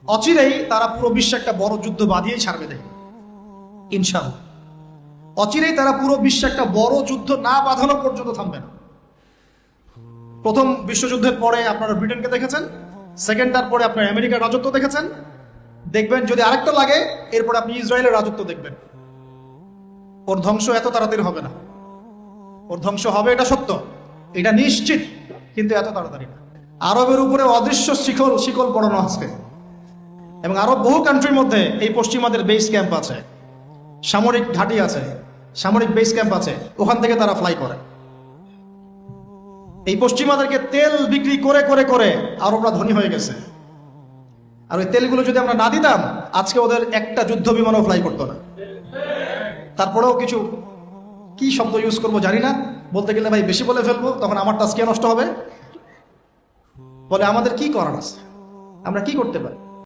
অচিরেই তারা পুরো বিশ্বে একটা বড় যুদ্ধ বাঁধিয়েই ছাড়বে, দেখবে ইনশাআল্লাহ। অচিরেই তারা পুরো বিশ্বে একটা বড় যুদ্ধ না বাঁধানো পর্যন্ত থামবে না। প্রথম বিশ্বযুদ্ধের পরে আপনারা ব্রিটেনকে দেখেছেন, সেকেন্ডটার পরে আপনার আমেরিকার রাজত্ব দেখেছেন, দেখবেন যদি আরেকটা লাগে এরপর আপনি ইসরায়েলের রাজত্ব দেখবেন। ওর ধ্বংস এত তাড়াতাড়ি হবে না, ওর ধ্বংস হবে এটা সত্য, এটা নিশ্চিত, কিন্তু এত তাড়াতাড়ি না। আরবের উপরে অদৃশ্য শিকল পড়ানো আজকে, এবং আরব বহু কান্ট্রির মধ্যে এই পশ্চিমাদের বেস ক্যাম্প আছে, সামরিক ঘাঁটি আছে, সামরিক বেস ক্যাম্প আছে, ওখান থেকে তারা ফ্লাই করে। এই পশ্চিমাদেরকে তেল বিক্রি করে করে করে আরবরা ধনী হয়ে গেছে। আর ওই তেলগুলো যদি আমরা না দিতাম আজকে ওদের একটা যুদ্ধ বিমানও ফ্লাই করতো না। তারপরেও কিছু কি শব্দ ইউজ করবো জানি না, বলতে গেলে ভাই বেশি বলে ফেলবো, তখন আমার টাস্কিয়া নষ্ট হবে। বলে আমাদের কি করার আছে, আমরা কি করতে পারি?